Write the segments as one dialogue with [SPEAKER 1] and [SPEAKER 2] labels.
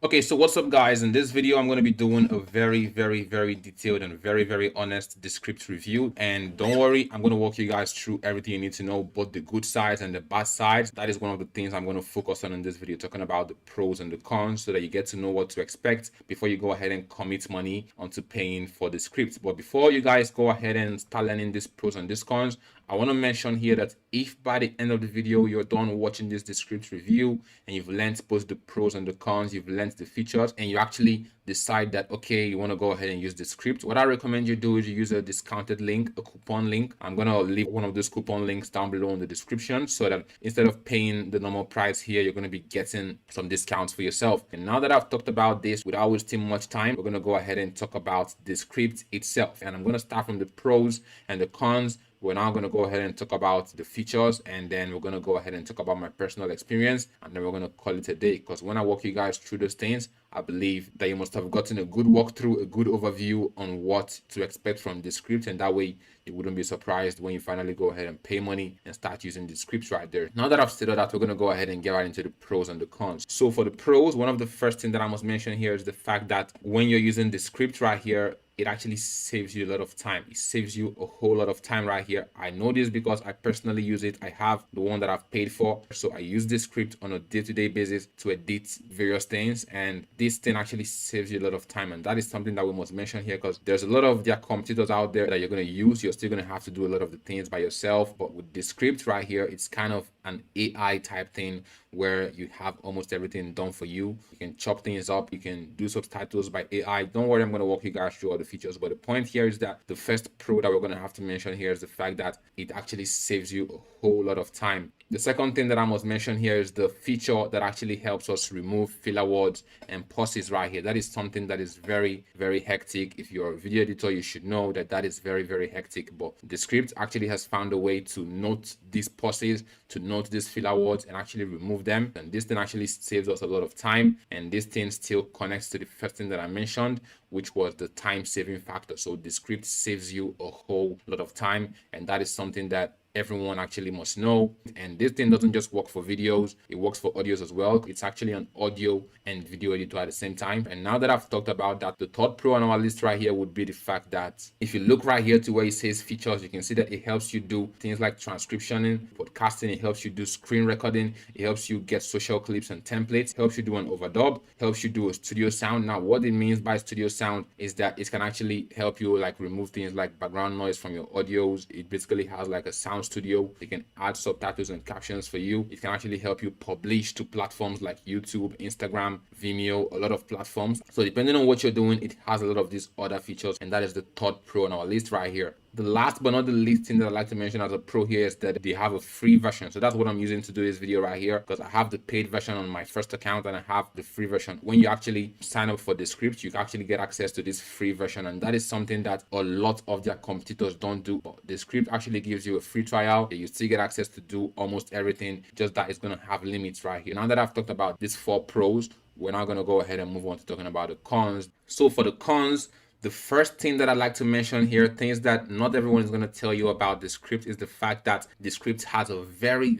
[SPEAKER 1] Okay, so what's up guys? In this video, I'm going to be doing a very detailed and very honest Descript review. And don't worry, I'm going to walk you guys through everything you need to know, both the good sides and the bad sides. That is one of the things I'm going to focus on in this video, talking about the pros and the cons so that you get to know what to expect before you go ahead and commit money onto paying for the script. But before you guys go ahead and start learning these pros and these cons, I want to mention here that if by the end of the video you're done watching this Descript review and you've learned both the pros and the cons, you've learned the features, and you actually decide that okay, you want to go ahead and use Descript, what I recommend you do is you use a discounted link, a coupon link. I'm gonna leave one of those coupon links down below in the description so that instead of paying the normal price here, you're going to be getting some discounts for yourself. And now that I've talked about this without wasting much time, we're going to go ahead and talk about Descript itself. And I'm going to start from the pros and the cons. We're now going to go ahead and talk about the features, and then we're going to go ahead and talk about my personal experience, and then we're going to call it a day. Because when I walk you guys through those things, I believe that you must have gotten a good walkthrough, a good overview on what to expect from Descript, and that way you wouldn't be surprised when you finally go ahead and pay money and start using Descript right there. Now that I've stated that, we're going to go ahead and get right into the pros and the cons. So for the pros, one of the first things that I must mention here is the fact that when you're using Descript right here, it actually saves you a lot of time. It saves you a whole lot of time right here. I know this because I personally use it. I have the one that I've paid for. So I use this script on a day-to-day basis to edit various things. And this thing actually saves you a lot of time. And that is something that we must mention here because there's a lot of their competitors out there that you're going to use. You're still going to have to do a lot of the things by yourself. But with this script right here, it's kind of an AI type thing where you have almost everything done for you. You can chop things up. You can do subtitles by AI. Don't worry, I'm going to walk you guys through all the features. But the point here is that the first pro that we're going to have to mention here is the fact that it actually saves you a whole lot of time. The second thing that I must mention here is the feature that actually helps us remove filler words and pauses right here. That is something that is very hectic. If you're a video editor, you should know that that is very hectic. But the script actually has found a way to note these pauses, to note these filler words and actually remove them. And this thing actually saves us a lot of time. And this thing still connects to the first thing that I mentioned, which was the time saving factor. So the script saves you a whole lot of time. And that is something that everyone actually must know. And this thing doesn't just work for videos, it works for audios as well. It's actually an audio and video editor at the same time. And now that I've talked about that, the third pro on our list right here would be the fact that if you look right here to where it says features, you can see that it helps you do things like transcriptioning, podcasting, it helps you do screen recording, it helps you get social clips and templates, helps you do an overdub, helps you do a studio sound. Now what it means by studio sound is that it can actually help you like remove things like background noise from your audios. It basically has like a sound studio. It can add subtitles and captions for you. It can actually help you publish to platforms like YouTube, Instagram, Vimeo, a lot of platforms. So depending on what you're doing, it has a lot of these other features, and that is the third pro on our list right here. The last but not the least thing that I'd like to mention as a pro here is that they have a free version. So that's what I'm using to do this video right here, because I have the paid version on my first account and I have the free version. When you actually sign up for Descript, you can actually get access to this free version, and that is something that a lot of their competitors don't do. But Descript actually gives you a free trial. You still get access to do almost everything, just that it's going to have limits right here. Now that I've talked about these four pros, we're now going to go ahead and move on to talking about the cons. So for the cons, the first thing that I'd like to mention here, things that not everyone is going to tell you about Descript, is the fact that Descript has a very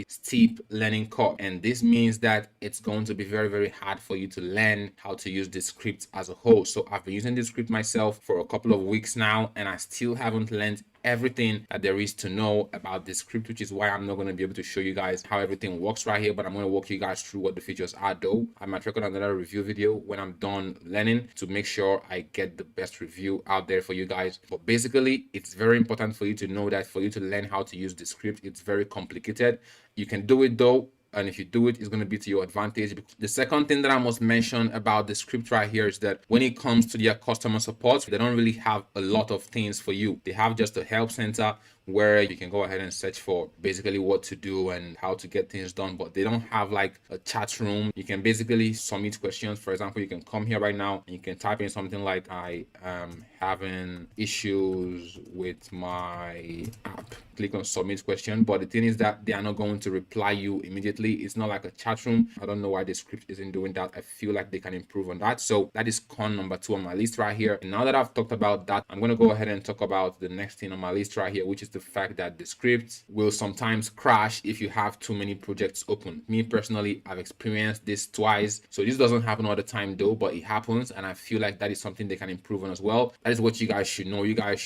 [SPEAKER 1] steep learning curve. And this means that it's going to be very hard for you to learn how to use Descript as a whole. So I've been using Descript myself for a couple of weeks now, and I still haven't learned everything that there is to know about Descript, which is why I'm not going to be able to show you guys how everything works right here, but I'm going to walk you guys through what the features are though. I might record another review video when I'm done learning to make sure I get the best review out there for you guys. But basically, it's very important for you to know that for you to learn how to use Descript, it's very complicated. You can do it though, and if you do it, it's going to be to your advantage. The second thing that I must mention about the script right here is that when it comes to their customer support, they don't really have a lot of things for you. They have just a help center where you can go ahead and search for basically what to do and how to get things done, but they don't have like a chat room. You can basically submit questions. For example, you can come here right now and you can type in something like, I am having issues with my app. Click on submit question. But the thing is that they are not going to reply you immediately. It's not like a chat room. I don't know why the script isn't doing that. I feel like they can improve on that. So that is con number 2 on my list right here. And now that I've talked about that, I'm going to go ahead and talk about the next thing on my list right here, which is the the fact that Descript will sometimes crash if you have too many projects open. Me personally, I've experienced this twice. So this doesn't happen all the time though, but it happens, and I feel like that is something they can improve on as well. That is what you guys should know. You guys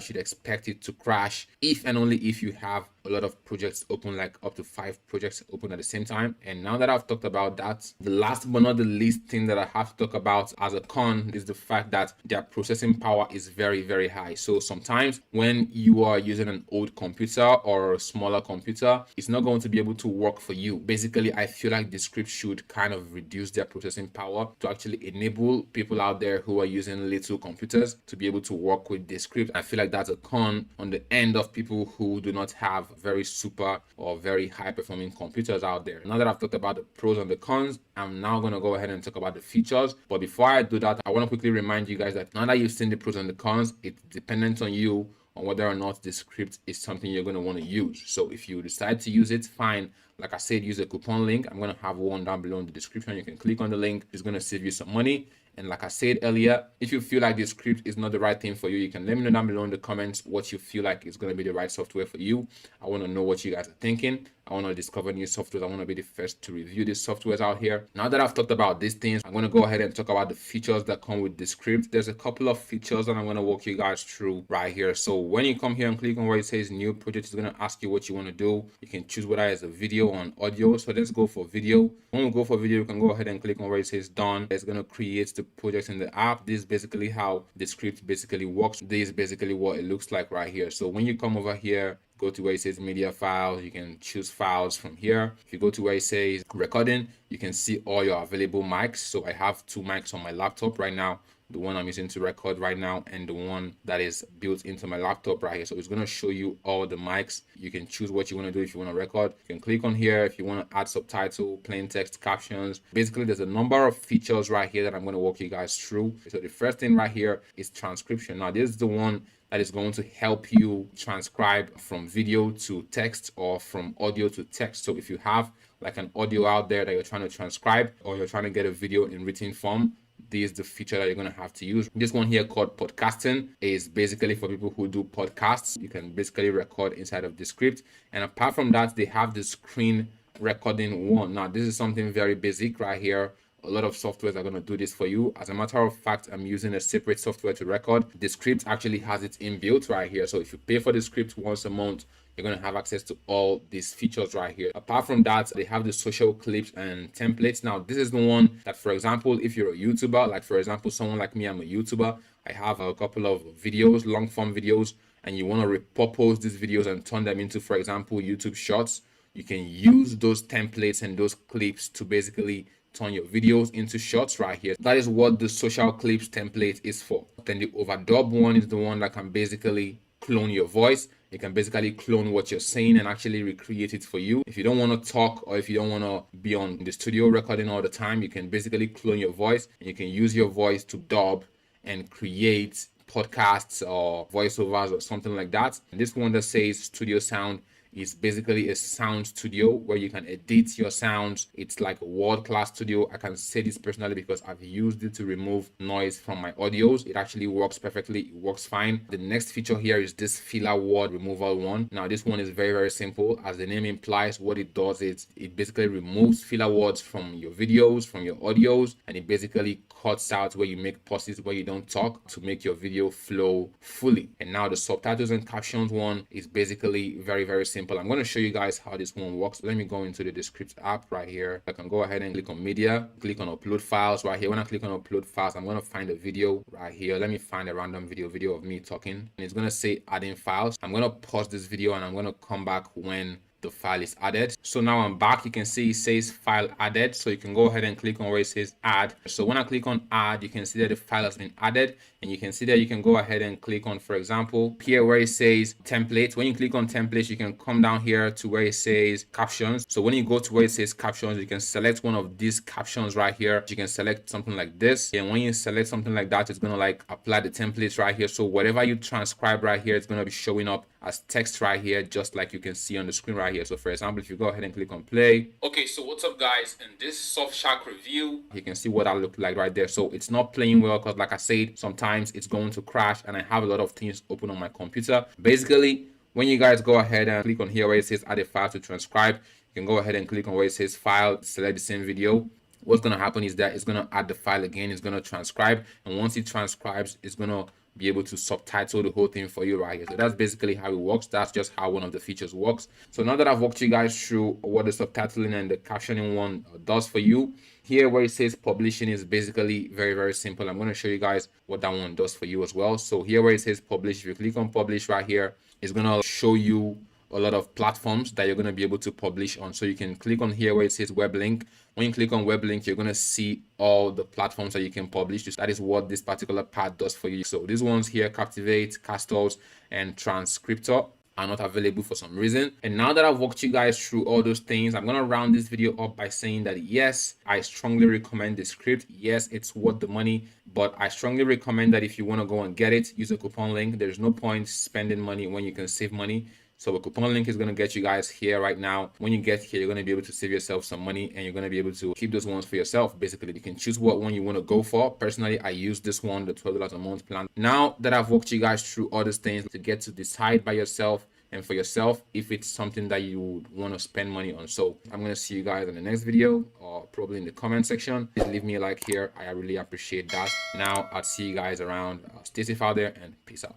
[SPEAKER 1] should expect it to crash if and only if you have a lot of projects open, like up to 5 projects open at the same time. And now that I've talked about that, the last but not the least thing that I have to talk about as a con is the fact that their processing power is very, very high. So sometimes when you are using an old computer or a smaller computer, it's not going to be able to work for you. Basically, I feel like Descript should kind of reduce their processing power to actually enable people out there who are using little computers to be able to work with Descript. I feel like that's a con on the end of people who do not have very super or very high performing computers out there. Now that I've talked about the pros and the cons, I'm now going to go ahead and talk about the features. But before I do that, I want to quickly remind you guys that now that you've seen the pros and the cons, it's dependent on you on whether or not Descript is something you're going to want to use. So if you decide to use it, fine. Like I said, use a coupon link. I'm going to have one down below in the description. You can click on the link. It's going to save you some money. And like I said earlier, if you feel like Descript is not the right thing for you, you can let me know down below in the comments what you feel like is going to be the right software for you. I want to know what you guys are thinking. I want to discover new softwares. I want to be the first to review these softwares out here. Now that I've talked about these things, I'm going to go ahead and talk about the features that come with Descript. There's a couple of features that I'm going to walk you guys through right here. So when you come here and click on where it says new project, it's going to ask you what you want to do. You can choose whether it's a video or an audio. So let's go for video. When we go for video, you can go ahead and click on where it says done. It's going to create the projects in the app. This is basically how Descript basically works. This is basically what it looks like right here. So when you come over here, go to where it says media files, you can choose files from here. If you go to where it says recording, you can see all your available mics. So I have 2 mics on my laptop right now, the one I'm using to record right now and the one that is built into my laptop right here. So it's going to show you all the mics. You can choose what you want to do. If you want to record, you can click on here. If you want to add subtitle, plain text, captions, basically there's a number of features right here that I'm going to walk you guys through. So the first thing right here is transcription. Now this is the one that is going to help you transcribe from video to text or from audio to text. So if you have like an audio out there that you're trying to transcribe, or you're trying to get a video in written form, this is the feature that you're going to have to use. This one here called podcasting is basically for people who do podcasts. You can basically record inside of Descript. And apart from that, they have the screen recording one. Now, this is something very basic right here. A lot of softwares are going to do this for you. As a matter of fact, I'm using a separate software to record. Descript actually has it inbuilt right here. So if you pay for Descript once a month, you're going to have access to all these features right here. Apart from that, they have the social clips and templates. Now, this is the one that, for example, if you're a YouTuber, like for example, someone like me, I'm a YouTuber. I have a couple of videos, long form videos, and you want to repurpose these videos and turn them into, for example, YouTube shorts. You can use those templates and those clips to basically turn your videos into shorts right here. That is what the social clips template is for. Then the overdub one is the one that can basically clone your voice. It can basically clone what you're saying and actually recreate it for you. If you don't want to talk, or if you don't want to be on the studio recording all the time, you can basically clone your voice and you can use your voice to dub and create podcasts or voiceovers or something like that. And this one that says studio sound is basically a sound studio where you can edit your sounds. It's like a world-class studio. I can say this personally because I've used it to remove noise from my audios. It actually works perfectly. It works fine. The next feature here is this filler word removal one. Now this one is very, very simple. As the name implies, what it does is it basically removes filler words from your videos, from your audios, and it basically cuts out where you make pauses, where you don't talk, to make your video flow fully. And now the subtitles and captions one is basically very, very simple. I'm going to show you guys how this one works. Let me go into the Descript app right here. I can go ahead and click on media, click on upload files right here. When I click on upload files, I'm going to find a video right here. Let me find a random video of me talking, and it's going to say adding files. I'm going to pause this video and I'm going to come back when the file is added. So now I'm back. You can see it says file added. So you can go ahead and click on where it says add. So when I click on add, you can see that the file has been added, and you can see that you can go ahead and click on, for example, here where it says templates. When you click on templates, you can come down here to where it says captions. So when you go to where it says captions, you can select one of these captions right here. You can select something like this. And when you select something like that, it's going to like apply the templates right here. So whatever you transcribe right here, it's going to be showing up as text right here, just like you can see on the screen right here. So for example, if you go ahead and click on play. Okay, so what's up guys? In this Surfshark review, you can see what I look like right there. So it's not playing well because, like I said, sometimes it's going to crash and I have a lot of things open on my computer. Basically, When you guys go ahead and click on here where it says add a file to transcribe, you can go ahead and click on where it says file, select the same video. What's going to happen is that it's going to add the file again, it's going to transcribe, and once it transcribes, it's going to be able to subtitle the whole thing for you right here. So that's basically how it works. That's just how one of the features works. So now that I've walked you guys through what the subtitling and the captioning one does for you, here where it says publishing is basically very, very simple. I'm going to show you guys what that one does for you as well. So here where it says publish, if you click on publish right here, it's going to show you a lot of platforms that you're going to be able to publish on. So you can click on here where it says web link. When you click on web link, you're going to see all the platforms that you can publish. That is what this particular part does for you. So these ones here, Captivate, Castles, and Transcriptor, are not available for some reason. And now that I've walked you guys through all those things, I'm gonna round this video up by saying that yes, I strongly recommend Descript. Yes, it's worth the money, but I strongly recommend that if you want to go and get it, use a coupon link. There's no point spending money when you can save money. So a coupon link is going to get you guys here right now. When you get here, you're going to be able to save yourself some money, and you're going to be able to keep those ones for yourself. Basically, you can choose what one you want to go for. Personally, I use this one, the $12 a month plan. Now that I've walked you guys through all these things to get to decide by yourself and for yourself if it's something that you would want to spend money on. So I'm going to see you guys in the next video, or probably in the comment section. Please leave me a like here. I really appreciate that. Now I'll see you guys around. Stay safe out there, and peace out.